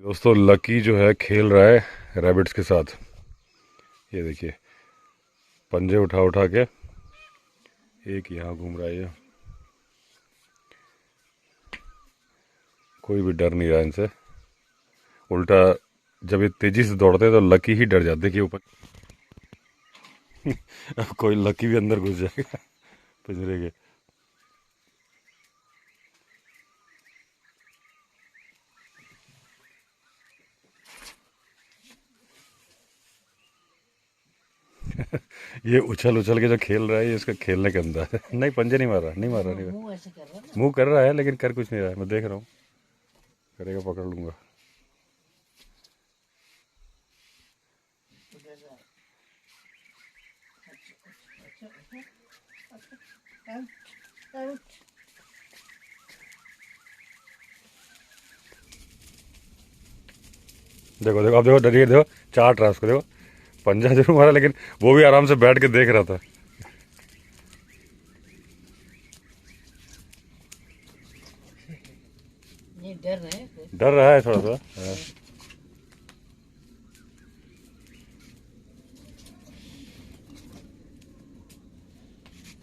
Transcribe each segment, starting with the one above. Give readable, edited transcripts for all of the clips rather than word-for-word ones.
दोस्तों लकी जो है खेल रहा है रैबिट्स के साथ। ये देखिए पंजे उठा उठा के एक यहाँ घूम रहा है। ये कोई भी डर नहीं रहा इनसे, उल्टा जब ये तेजी से दौड़ते हैं तो लकी ही डर जाते कि ऊपर अब कोई लकी भी अंदर घुस जाएगा पिंजरे के। ये उछल उछल के जो खेल रहा है ये इसका खेलने के अंदर है। नहीं पंजे नहीं मार रहा, नहीं मार रहा, नहीं मार रहा। मुंह कर रहा है लेकिन कर कुछ नहीं रहा है। मैं देख रहा हूँ, करेगा पकड़ लूंगा। देखो देखो अब देखो डरिए, देखो चाट रहा उसको, देखो पंजा जरूर मारा लेकिन वो भी आराम से बैठ के देख रहा था। ये डर रहे हैं, डर रहा है थोड़ा सा। हाँ।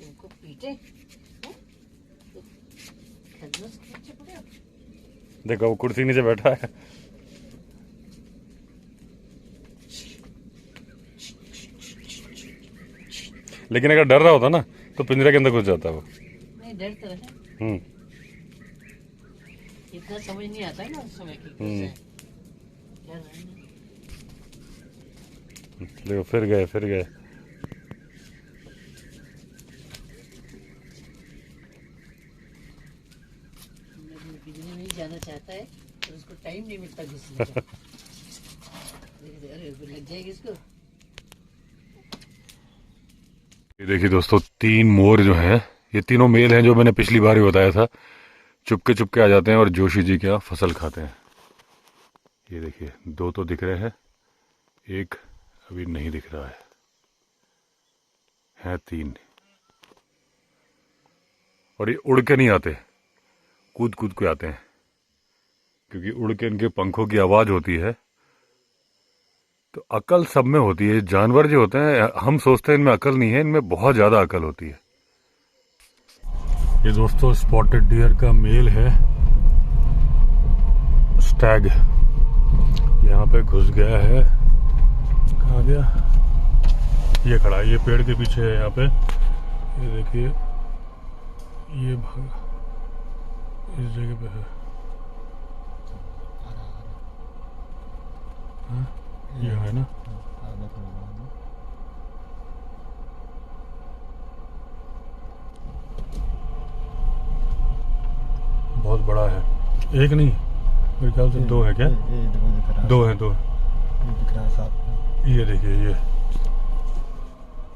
इनको पीटे खरगोश के बच्चे पड़े हो। देखो वो कुर्सी नीचे बैठा है। लेकिन अगर डर रहा होता ना तो पिंजरे के अंदर घुस जाता वो। नहीं डर तो रहे, इतना समझ नहीं आता है ना उस समय की कैसे डर रहे हैं। देखो फिर गए फिर गए। बिजली नहीं जाना चाहता है तो उसको टाइम नहीं मिलता घुसने का। अरे लग जाएगी इसको। ये देखिए दोस्तों तीन मोर जो हैं, ये तीनों मेल हैं जो मैंने पिछली बार ही बताया था। चुपके चुपके आ जाते हैं और जोशी जी के यहाँ फसल खाते हैं। ये देखिए दो तो दिख रहे हैं, एक अभी नहीं दिख रहा है तीन। और ये उड़ के नहीं आते, कूद कूद के आते हैं, क्योंकि उड़ के इनके पंखों की आवाज़ होती है। तो अकल सब में होती है। जानवर जो होते हैं हम सोचते हैं इनमें अकल नहीं है, इनमें बहुत ज़्यादा अकल होती है। ये दोस्तों स्पॉटेड डियर का मेल है, स्टैग यहाँ पे घुस गया है। कहाँ गया? ये खड़ा है, ये पेड़ के पीछे है यहाँ पे। ये देखिए ये भाग इस जगह पे है। हाँ? ये है ना, बहुत बड़ा है। एक नहीं मेरे ख्याल से दो है। क्या दो है? दो ये देखिए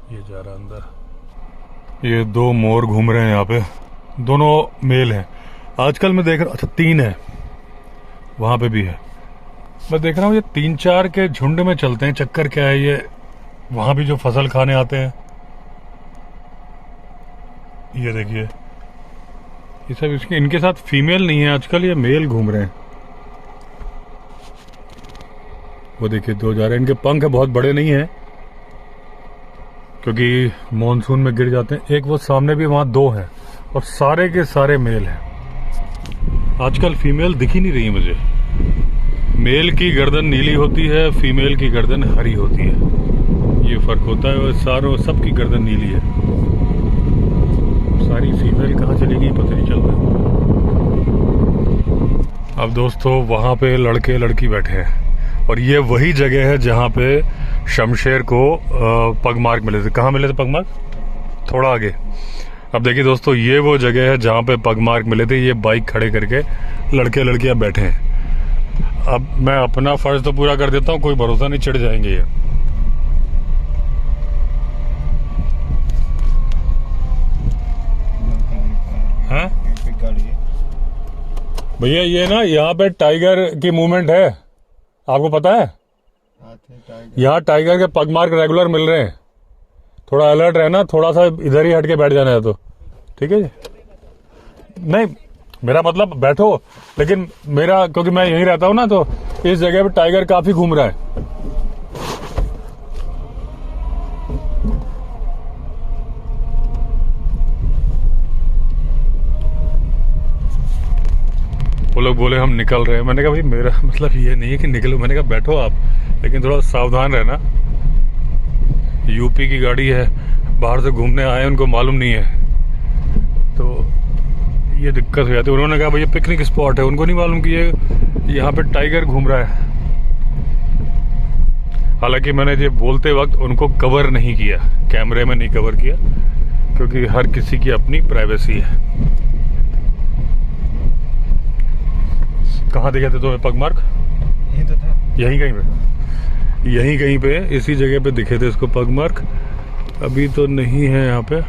ये जा रहा अंदर। ये दो मोर घूम रहे हैं यहाँ पे, दोनों मेल हैं। आजकल मैं देख रहा, अच्छा तीन है, वहां पे भी है। मैं देख रहा हूँ ये 3-4 के झुंड में चलते हैं। चक्कर क्या है ये, वहां भी जो फसल खाने आते हैं। ये देखिए ये सब इसके, इनके साथ फीमेल नहीं है आजकल, ये मेल घूम रहे हैं। वो देखिए दो जा रहे हैं। इनके पंख बहुत बड़े नहीं हैं क्योंकि मॉनसून में गिर जाते हैं। एक वो सामने भी, वहां दो हैं और सारे के सारे मेल हैं। आजकल फीमेल दिख ही नहीं रही मुझे। मेल की गर्दन नीली होती है, फीमेल की गर्दन हरी होती है, ये फर्क होता है। और सारों सबकी गर्दन नीली है। सारी फीमेल कहाँ चलेगी पता नहीं चल रहा। अब दोस्तों वहां पे लड़के लड़की बैठे हैं और ये वही जगह है जहां पे शमशेर को पगमार्क मिले थे। कहाँ मिले थे पगमार्क? थोड़ा आगे। अब देखिए दोस्तों ये वो जगह है जहां पे पगमार्क मिले थे। ये बाइक खड़े करके लड़के लड़कियां बैठे हैं। अब मैं अपना फर्ज तो पूरा कर देता हूँ, कोई भरोसा नहीं, चिढ़ जाएंगे ये। हैं भैया ये ना यहाँ पे टाइगर की मूवमेंट है, आपको पता है? यहाँ टाइगर के पगमार्क रेगुलर मिल रहे हैं। थोड़ा अलर्ट रहना, थोड़ा सा इधर ही हट के बैठ जाना है तो ठीक है जी। नहीं मेरा मतलब बैठो, लेकिन मेरा क्योंकि मैं यहीं रहता हूँ ना, तो इस जगह पे टाइगर काफी घूम रहा है। वो लोग बोले हम निकल रहे हैं। मैंने कहा भाई मेरा मतलब ये नहीं है कि निकलो, मैंने कहा बैठो आप, लेकिन थोड़ा सावधान रहना। यूपी की गाड़ी है, बाहर से घूमने आए, उनको मालूम नहीं है, तो ये दिक्कत हो जाती है। उन्होंने कहा भाई ये पिकनिक स्पॉट है, उनको नहीं मालूम कि ये यहाँ पे टाइगर घूम रहा है। हालांकि मैंने ये बोलते वक्त उनको कवर नहीं किया, कैमरे में नहीं कवर किया, क्योंकि हर किसी की अपनी प्राइवेसी है। कहाँ दिखे थे तुम्हें पग मार्क? यही तो था, यहीं कहीं पे इसी जगह पे दिखे थे इसको पग मार्क। अभी तो नहीं है यहाँ पे।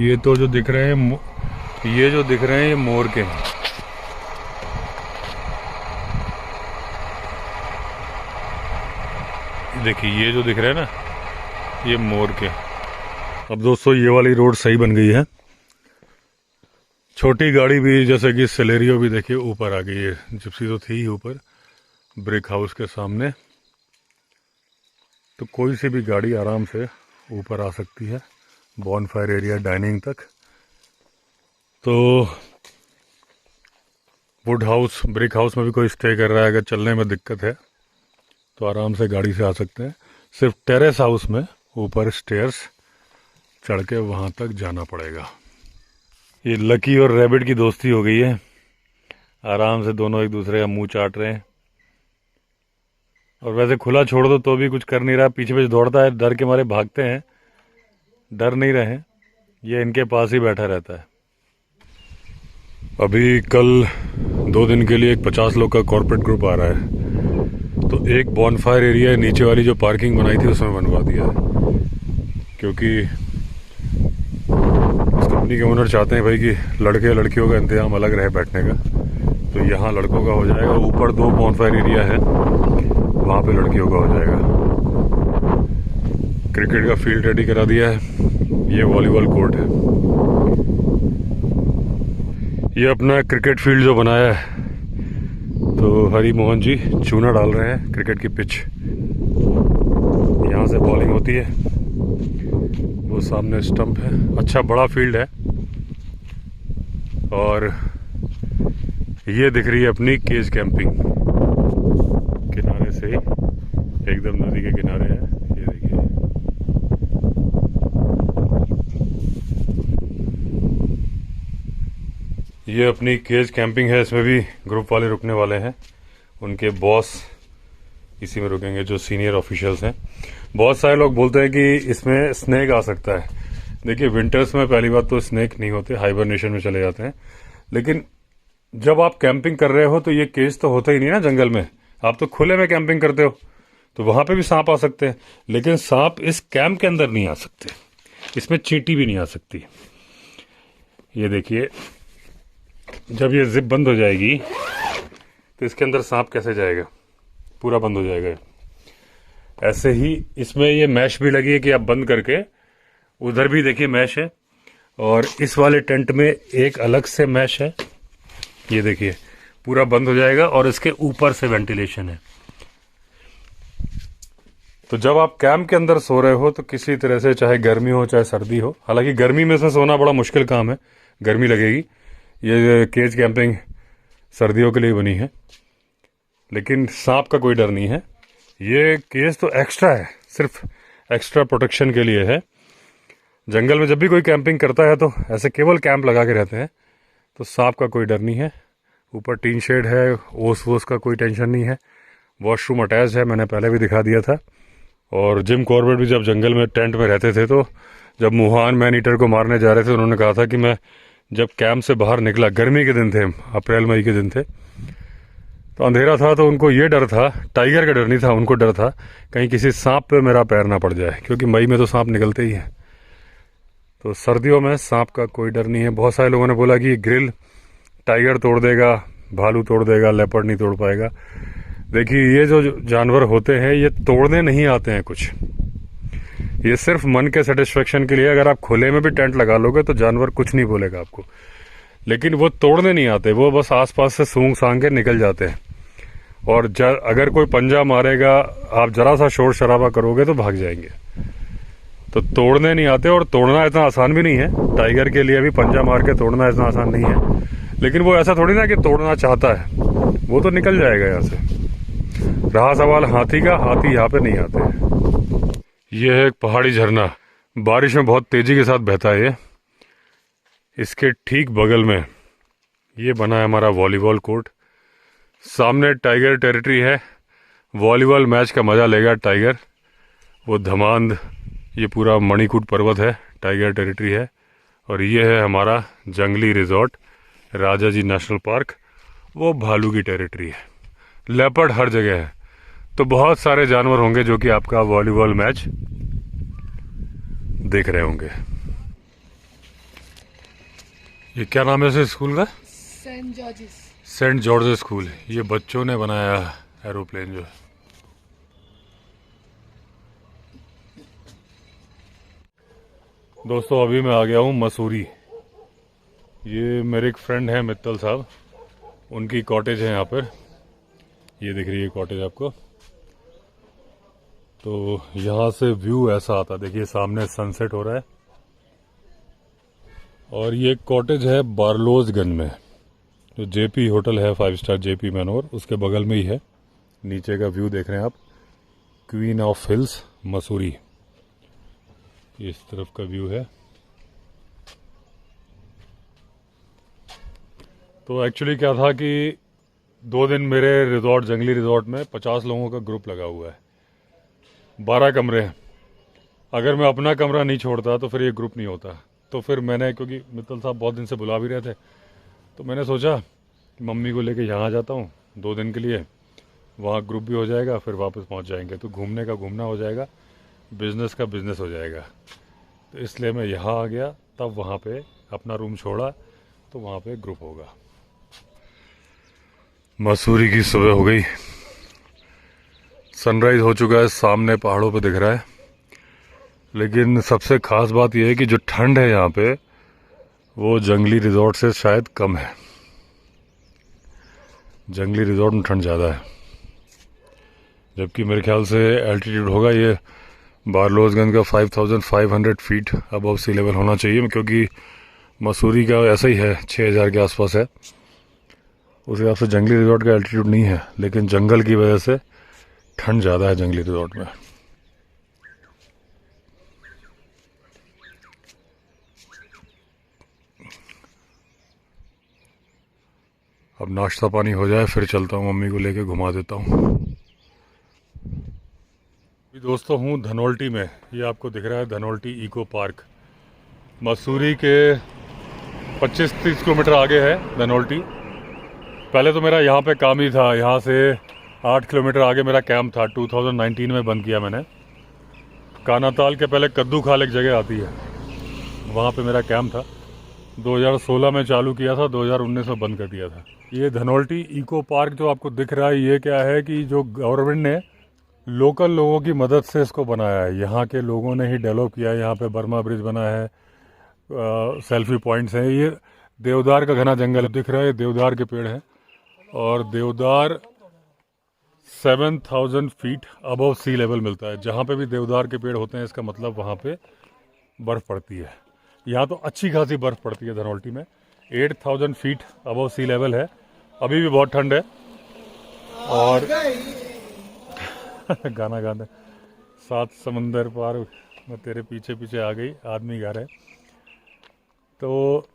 ये तो जो दिख रहे हैं, ये जो दिख रहे हैं ये मोर के हैं। देखिए ये जो दिख रहे हैं ना, ये मोर के। अब दोस्तों ये वाली रोड सही बन गई है। छोटी गाड़ी भी जैसे कि सेलेरियो भी देखिए ऊपर आ गई है। जिप्सी तो थी ही ऊपर ब्रिक हाउस के सामने, तो कोई सी भी गाड़ी आराम से ऊपर आ सकती है बॉनफायर एरिया डाइनिंग तक। तो वुड हाउस, ब्रिक हाउस में भी कोई स्टे कर रहा है, अगर चलने में दिक्कत है तो आराम से गाड़ी से आ सकते हैं। सिर्फ टेरेस हाउस में ऊपर स्टेयर्स चढ़ के वहाँ तक जाना पड़ेगा। ये लकी और रैबिट की दोस्ती हो गई है, आराम से दोनों एक दूसरे का मुंह चाट रहे हैं। और वैसे खुला छोड़ दो तो भी कुछ कर नहीं रहा, पीछे पीछे दौड़ता है, डर के मारे भागते हैं। डर नहीं रहे, ये इनके पास ही बैठा रहता है। अभी कल 2 दिन के लिए एक 50 लोग का कॉर्पोरेट ग्रुप आ रहा है, तो एक बॉनफायर एरिया नीचे वाली जो पार्किंग बनाई थी उसमें बनवा दिया है, क्योंकि इस कंपनी के ओनर चाहते हैं भाई कि लड़के लड़कियों का इंतजाम अलग रहे बैठने का। तो यहाँ लड़कों का हो जाएगा, ऊपर 2 बॉनफायर एरिया है, वहाँ पे लड़कियों का हो जाएगा। क्रिकेट का फील्ड रेडी करा दिया है, ये वॉलीबॉल कोर्ट है। ये अपना क्रिकेट फील्ड जो बनाया है, तो हरी मोहन जी चूना डाल रहे हैं क्रिकेट की पिच। यहाँ से बॉलिंग होती है, वो सामने स्टंप है। अच्छा बड़ा फील्ड है। और ये दिख रही है अपनी केज कैंपिंग, किनारे से ही एकदम नदी के किनारे है। ये देखिए, ये अपनी केज कैंपिंग है। इसमें भी ग्रुप वाले रुकने वाले हैं, उनके बॉस इसी में रुकेंगे जो सीनियर ऑफिशियल्स हैं। बहुत सारे लोग बोलते हैं कि इसमें स्नेक आ सकता है। देखिए विंटर्स में पहली बात तो स्नेक नहीं होते, हाइबरनेशन में चले जाते हैं। लेकिन जब आप कैंपिंग कर रहे हो तो ये केज तो होता ही नहीं ना जंगल में, आप तो खुले में कैंपिंग करते हो, तो वहां पे भी सांप आ सकते हैं। लेकिन सांप इस कैंप के अंदर नहीं आ सकते, इसमें चींटी भी नहीं आ सकती। ये देखिए जब ये जिप बंद हो जाएगी तो इसके अंदर सांप कैसे जाएगा, पूरा बंद हो जाएगा। ऐसे ही इसमें ये मैश भी लगी है कि आप बंद करके, उधर भी देखिए मैश है, और इस वाले टेंट में एक अलग से मैश है। ये देखिए पूरा बंद हो जाएगा और इसके ऊपर से वेंटिलेशन है। तो जब आप कैंप के अंदर सो रहे हो तो किसी तरह से, चाहे गर्मी हो चाहे सर्दी हो, हालांकि गर्मी में से सोना बड़ा मुश्किल काम है, गर्मी लगेगी। ये केज कैंपिंग सर्दियों के लिए बनी है, लेकिन सांप का कोई डर नहीं है। ये केज तो एक्स्ट्रा है, सिर्फ एक्स्ट्रा प्रोटेक्शन के लिए है। जंगल में जब भी कोई कैंपिंग करता है तो ऐसे केवल कैंप लगा के रहते हैं, तो सांप का कोई डर नहीं है। ऊपर टीन शेड है, ओस वोस का कोई टेंशन नहीं है। वॉशरूम अटैच है, मैंने पहले भी दिखा दिया था। और जिम कॉर्बेट भी जब जंगल में टेंट में रहते थे, तो जब मुहान मैन ईटर को मारने जा रहे थे, उन्होंने कहा था कि मैं जब कैंप से बाहर निकला, गर्मी के दिन थे, अप्रैल मई के दिन थे, तो अंधेरा था, तो उनको ये डर था, टाइगर का डर नहीं था, उनको डर था कहीं किसी सांप पे मेरा पैर ना पड़ जाए, क्योंकि मई में तो सांप निकलते ही हैं। तो सर्दियों में सांप का कोई डर नहीं है। बहुत सारे लोगों ने बोला कि ग्रिल टाइगर तोड़ देगा, भालू तोड़ देगा, लेपर्ड नहीं तोड़ पाएगा। देखिए ये जो जानवर होते हैं ये तोड़ने नहीं आते हैं कुछ, ये सिर्फ मन के सेटिस्फेक्शन के लिए। अगर आप खुले में भी टेंट लगा लोगे तो जानवर कुछ नहीं बोलेगा आपको, लेकिन वो तोड़ने नहीं आते, वो बस आसपास से सूंघ सांग के निकल जाते हैं। और अगर कोई पंजा मारेगा, आप जरा सा शोर शराबा करोगे तो भाग जाएंगे। तो तोड़ने नहीं आते, और तोड़ना इतना आसान भी नहीं है। टाइगर के लिए भी पंजा मार के तोड़ना इतना आसान नहीं है, लेकिन वो ऐसा थोड़ी ना कि तोड़ना चाहता है, वो तो निकल जाएगा यहाँ से। रहा सवाल हाथी का, हाथी यहाँ पे नहीं आते हैं। ये है एक पहाड़ी झरना, बारिश में बहुत तेजी के साथ बहता है ये। इसके ठीक बगल में ये बना है हमारा वॉलीबॉल कोर्ट। सामने टाइगर टेरिटरी है, वॉलीबॉल मैच का मज़ा लेगा टाइगर। वो धमांद, ये पूरा मणिकूट पर्वत है, टाइगर टेरिटरी है। और ये है हमारा जंगली रिजॉर्ट राजा जी नेशनल पार्क, वो भालू की टेरिटरी है। लेपर्ड हर जगह है, तो बहुत सारे जानवर होंगे जो कि आपका वॉलीबॉल मैच देख रहे होंगे। ये क्या नाम है इस स्कूल का? Saint George's school. ये बच्चों ने बनाया एरोप्लेन जो है। दोस्तों अभी मैं आ गया हूँ मसूरी। ये मेरे एक फ्रेंड हैं मित्तल साहब, उनकी कॉटेज है यहाँ पर। ये दिख रही है कॉटेज आपको। तो यहाँ से व्यू ऐसा आता है, देखिए सामने सनसेट हो रहा है। और ये कॉटेज है बारलोसगंज में, जो जेपी होटल है 5 स्टार जेपी मैनोर, उसके बगल में ही है। नीचे का व्यू देख रहे हैं आप, क्वीन ऑफ हिल्स मसूरी, इस तरफ का व्यू है। तो एक्चुअली क्या था कि 2 दिन मेरे रिजॉर्ट, जंगली रिजॉर्ट में 50 लोगों का ग्रुप लगा हुआ है, 12 कमरे हैं। अगर मैं अपना कमरा नहीं छोड़ता तो फिर ये ग्रुप नहीं होता। तो फिर मैंने, क्योंकि मित्तल साहब बहुत दिन से बुला भी रहे थे, तो मैंने सोचा मम्मी को लेके यहाँ आ जाता हूँ 2 दिन के लिए, वहाँ ग्रुप भी हो जाएगा, फिर वापस पहुँच जाएंगे। तो घूमने का घूमना हो जाएगा, बिजनेस का बिजनेस हो जाएगा। तो इसलिए मैं यहाँ आ गया, तब वहाँ पे अपना रूम छोड़ा, तो वहाँ पे ग्रुप होगा। मसूरी की सुबह हो गई, सनराइज हो चुका है, सामने पहाड़ों पे दिख रहा है। लेकिन सबसे खास बात यह है कि जो ठंड है यहाँ पे, वो जंगली रिजॉर्ट से शायद कम है। जंगली रिजॉर्ट में ठंड ज़्यादा है, जबकि मेरे ख्याल से एल्टीट्यूड होगा ये बारलोसगंज का 5500 फीट अबव सी लेवल होना चाहिए, क्योंकि मसूरी का ऐसा ही है, 6000 के आसपास है। उस हिसाब से जंगली रिजॉर्ट का एल्टीट्यूड नहीं है, लेकिन जंगल की वजह से ठंड ज़्यादा है जंगली रिजॉर्ट में। अब नाश्ता पानी हो जाए फिर चलता हूँ, मम्मी को लेके घुमा देता हूँ। दोस्तों हूँ धनोल्टी में, ये आपको दिख रहा है धनोल्टी इको पार्क। मसूरी के 25-30 किलोमीटर आगे है धनोल्टी। पहले तो मेरा यहाँ पे काम ही था, यहाँ से 8 किलोमीटर आगे मेरा कैंप था। 2019 में बंद किया मैंने। कानाताल के पहले कद्दू खाल एक जगह आती है, वहाँ पे मेरा कैंप था। 2016 में चालू किया था, 2019 में बंद कर दिया था। ये धनोल्टी इको पार्क जो आपको दिख रहा है, ये क्या है कि जो गवर्नमेंट ने लोकल लोगों की मदद से इसको बनाया है। यहाँ के लोगों ने ही डेवलप किया है। यहाँ पे बर्मा ब्रिज बना है, सेल्फी पॉइंट्स हैं। ये देवदार का घना जंगल दिख रहा है, देवदार के पेड़ हैं। और देवदार 7000 फीट अबव सी लेवल मिलता है। जहाँ पे भी देवदार के पेड़ होते हैं, इसका मतलब वहाँ पे बर्फ़ पड़ती है। यहाँ तो अच्छी खासी बर्फ़ पड़ती है धनोल्टी में। 8000 फीट अबव सी लेवल है, अभी भी बहुत ठंड है। और गाना गाने, 7 समंदर पार मैं तेरे पीछे पीछे आ गई, आदमी गा रहे। तो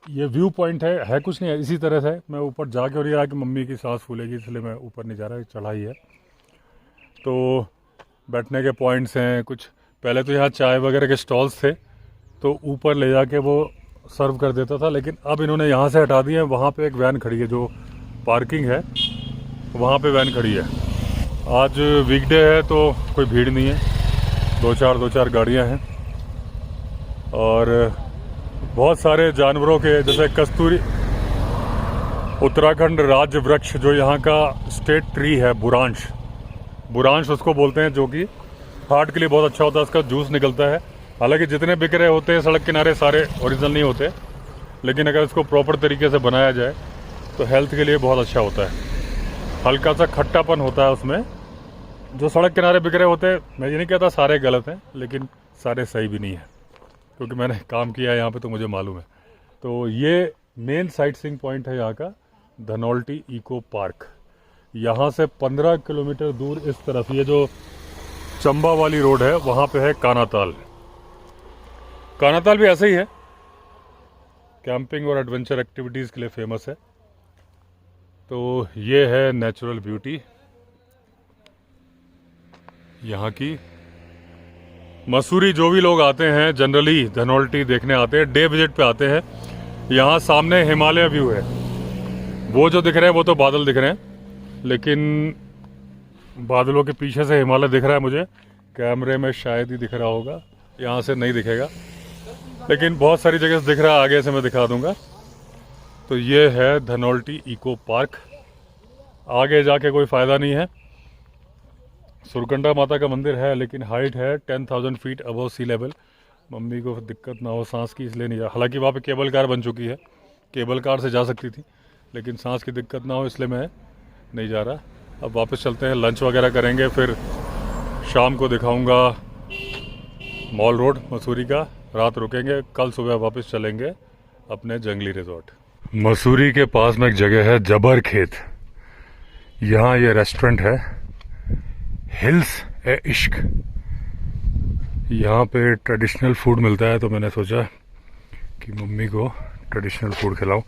ये व्यू पॉइंट है कुछ नहीं है। इसी तरह से मैं ऊपर जाके, और ये कि मम्मी की सांस फूलेगी इसलिए मैं ऊपर नहीं जा रहा, चढ़ाई है। तो बैठने के पॉइंट्स हैं कुछ। पहले तो यहाँ चाय वगैरह के स्टॉल्स थे, तो ऊपर ले जाके वो सर्व कर देता था, लेकिन अब इन्होंने यहाँ से हटा दिया है। वहाँ पे एक वैन खड़ी है, जो पार्किंग है वहाँ पे वैन खड़ी है। आज वीकडे है तो कोई भीड़ नहीं है, 2-4 गाड़ियाँ हैं। और बहुत सारे जानवरों के, जैसे कस्तूरी, उत्तराखंड राज्य वृक्ष, जो यहाँ का स्टेट ट्री है, बुरांश उसको बोलते हैं, जो कि हार्ट के लिए बहुत अच्छा होता है, इसका जूस निकलता है। हालांकि जितने बिक रहे होते हैं सड़क किनारे सारे ओरिजिनल नहीं होते, लेकिन अगर इसको प्रॉपर तरीके से बनाया जाए तो हेल्थ के लिए बहुत अच्छा होता है। हल्का सा खट्टापन होता है उसमें। जो सड़क किनारे बिक रहे होते हैं, मैं ये नहीं कहता सारे गलत हैं, लेकिन सारे सही भी नहीं है, क्योंकि मैंने काम किया है यहाँ पे तो मुझे मालूम है। तो ये मेन साइट सीइंग पॉइंट है यहाँ का, धनौल्टी इको पार्क। यहाँ से 15 किलोमीटर दूर इस तरफ ये जो चंबा वाली रोड है वहाँ पे है कानाताल। कानाताल भी ऐसे ही है, कैंपिंग और एडवेंचर एक्टिविटीज़ के लिए फेमस है। तो ये है नेचुरल ब्यूटी यहाँ की। मसूरी जो भी लोग आते हैं जनरली धनौल्टी देखने आते हैं, डे विजिट पे आते हैं। यहाँ सामने हिमालय व्यू है, वो जो दिख रहे हैं वो तो बादल दिख रहे हैं, लेकिन बादलों के पीछे से हिमालय दिख रहा है मुझे। कैमरे में शायद ही दिख रहा होगा, यहाँ से नहीं दिखेगा, लेकिन बहुत सारी जगह से दिख रहा है, आगे से मैं दिखा दूंगा। तो ये है धनौल्टी इको पार्क। आगे जाके कोई फ़ायदा नहीं है। सुरकंडा माता का मंदिर है, लेकिन हाइट है 10,000 feet above sea level. Mummy को दिक्कत ना हो सांस की, इसलिए नहीं जा। हालांकि वहाँ पे केबल कार बन चुकी है, केबल कार से जा सकती थी, लेकिन सांस की दिक्कत ना हो इसलिए मैं नहीं जा रहा। अब वापस चलते हैं, लंच वगैरह करेंगे, फिर शाम को दिखाऊंगा मॉल रोड मसूरी का। रात रुकेंगे, कल सुबह वापस चलेंगे अपने जंगली रिजॉर्ट। मसूरी के पास में एक जगह है जबर खेत, यहाँ ये रेस्टोरेंट है हिल्स ए इश्क। यहाँ पे ट्रेडिशनल फूड मिलता है, तो मैंने सोचा कि मम्मी को ट्रेडिशनल फूड खिलाऊं।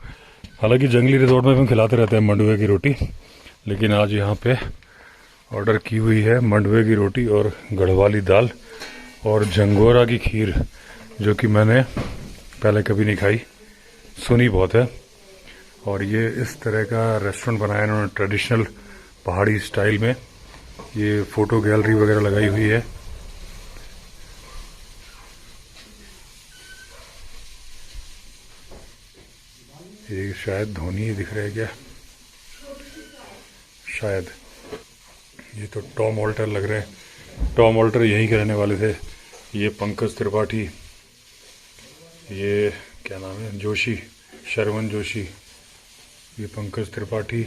हालांकि जंगली रिजॉर्ट में हम खिलाते रहते हैं मंडुए की रोटी, लेकिन आज यहाँ पे ऑर्डर की हुई है मंडुए की रोटी और गढ़वाली दाल और झंगोरा की खीर, जो कि मैंने पहले कभी नहीं खाई, सुनी बहुत है। और ये इस तरह का रेस्टोरेंट बनाया इन्होंने ट्रेडिशनल पहाड़ी स्टाइल में। ये फोटो गैलरी वगैरह लगाई हुई है। ये शायद धोनी ही दिख रहा है क्या, शायद। ये तो टॉम ऑल्टर लग रहे हैं, टॉम ऑल्टर यहीं के रहने वाले थे। ये पंकज त्रिपाठी, ये क्या नाम है, जोशी, शरवण जोशी, ये पंकज त्रिपाठी।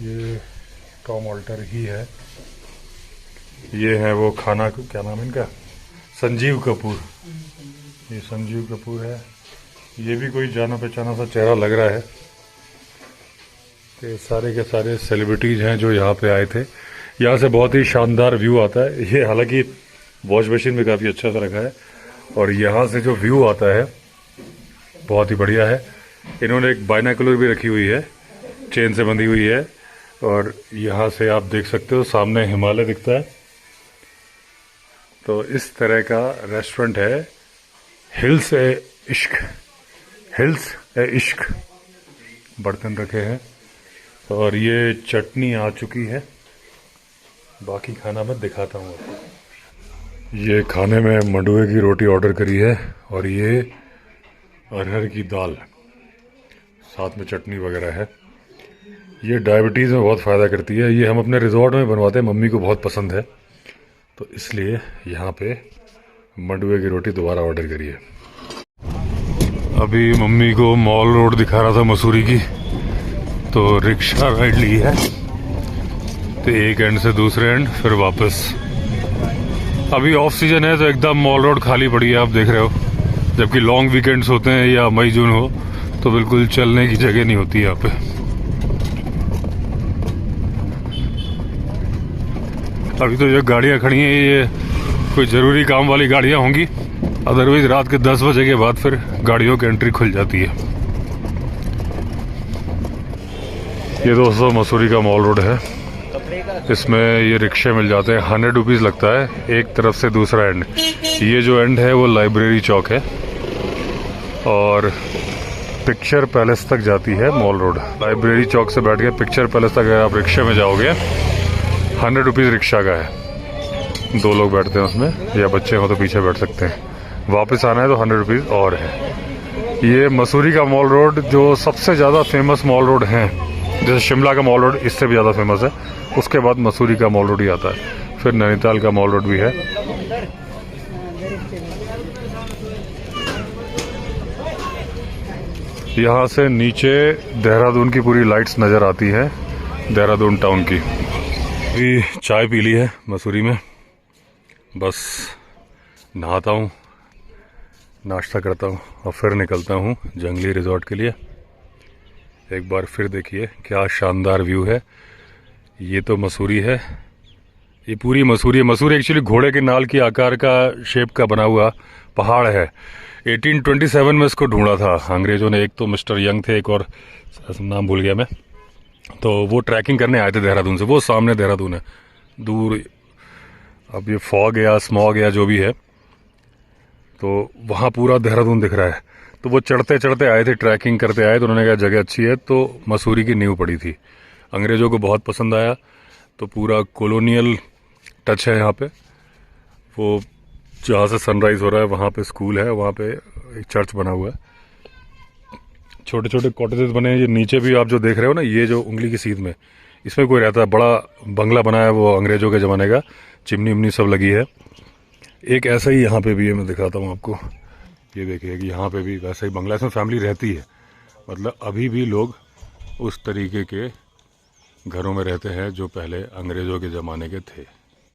ये टॉम ऑल्टर ही है। ये है वो खाना, क्या नाम है इनका, संजीव कपूर। ये संजीव कपूर है। ये भी कोई जाना पहचाना सा चेहरा लग रहा है। ये सारे के सारे सेलिब्रिटीज़ हैं जो यहाँ पे आए थे। यहाँ से बहुत ही शानदार व्यू आता है। ये हालांकि वॉश मशीन में काफ़ी अच्छा सा रखा है, और यहाँ से जो व्यू आता है बहुत ही बढ़िया है। इन्होंने एक बाइनोकुलर भी रखी हुई है, चेन से बंधी हुई है, और यहाँ से आप देख सकते हो सामने हिमालय दिखता है। तो इस तरह का रेस्टोरेंट है हिल्स ए इश्क, हिल्स ए इश्क। बर्तन रखे हैं और ये चटनी आ चुकी है। बाकी खाना मैं दिखाता हूँ आपको। ये खाने में मंडुए की रोटी ऑर्डर करी है, और ये अरहर की दाल, साथ में चटनी वगैरह है। ये डायबिटीज़ में बहुत फ़ायदा करती है। ये हम अपने रिजॉर्ट में बनवाते हैं, मम्मी को बहुत पसंद है, तो इसलिए यहाँ पे मंडुए की रोटी दोबारा ऑर्डर करी है। अभी मम्मी को मॉल रोड दिखा रहा था मसूरी की, तो रिक्शा राइड ली है, तो एक एंड से दूसरे एंड फिर वापस। अभी ऑफ सीजन है तो एकदम मॉल रोड खाली पड़ी है, आप देख रहे हो। जबकि लॉन्ग वीकेंड्स होते हैं या मई जून हो तो बिल्कुल चलने की जगह नहीं होती यहाँ पे। अभी तो जो गाड़ियाँ खड़ी हैं ये कोई ज़रूरी काम वाली गाड़ियाँ होंगी, अदरवाइज रात के 10 बजे के बाद फिर गाड़ियों की एंट्री खुल जाती है। ये दोस्तों मसूरी का मॉल रोड है। इसमें ये रिक्शे मिल जाते हैं, 100 रुपीज़ लगता है एक तरफ से दूसरा एंड। ये जो एंड है वो लाइब्रेरी चौक है, और पिक्चर पैलेस तक जाती है मॉल रोड। लाइब्रेरी चौक से बैठ के पिक्चर पैलेस तक अगर आप रिक्शे में जाओगे 100 रुपीज़ रिक्शा का है। 2 लोग बैठते हैं उसमें, या बच्चे हो तो पीछे बैठ सकते हैं। वापस आना है तो 100 रुपीज़ और है। ये मसूरी का मॉल रोड जो सबसे ज़्यादा फेमस मॉल रोड हैं, जैसे शिमला का मॉल रोड इससे भी ज़्यादा फेमस है, उसके बाद मसूरी का मॉल रोड ही आता है, फिर नैनीताल का मॉल रोड भी है। यहाँ से नीचे देहरादून की पूरी लाइट्स नज़र आती हैं, देहरादून टाउन की। अभी चाय पी ली है मसूरी में, बस नहाता हूँ, नाश्ता करता हूँ और फिर निकलता हूँ जंगली रिजॉर्ट के लिए। एक बार फिर देखिए क्या शानदार व्यू है। ये तो मसूरी है, ये पूरी मसूरी है। मसूरी एक्चुअली घोड़े के नाल की आकार का शेप का बना हुआ पहाड़ है। 1827 में इसको ढूंढा था अंग्रेज़ों ने। एक तो मिस्टर यंग थे, एक और नाम भूल गया मैं, तो वो ट्रैकिंग करने आए थे देहरादून से। वो सामने देहरादून है दूर, अब ये फॉग या स्मॉग या जो भी है, तो वहाँ पूरा देहरादून दिख रहा है। तो वो चढ़ते चढ़ते आए थे, ट्रैकिंग करते आए, तो उन्होंने कहा जगह अच्छी है, तो मसूरी की नींव पड़ी थी। अंग्रेज़ों को बहुत पसंद आया, तो पूरा कॉलोनियल टच है यहाँ पे। वो जहाँ से सनराइज़ हो रहा है वहाँ पे स्कूल है, वहाँ पे एक चर्च बना हुआ है, छोटे छोटे कॉटेजेस बने हैं। ये नीचे भी आप जो देख रहे हो ना, ये जो उंगली की सीध में, इसमें कोई रहता है। बड़ा बंगला बना है वो अंग्रेज़ों के ज़माने का, चिमनी उमनी सब लगी है। एक ऐसा ही यहाँ पे भी है, मैं दिखाता हूँ आपको। ये देखिए कि यहाँ पे भी वैसा ही बंगला, इसमें फैमिली रहती है। मतलब अभी भी लोग उस तरीके के घरों में रहते हैं जो पहले अंग्रेज़ों के ज़माने के थे।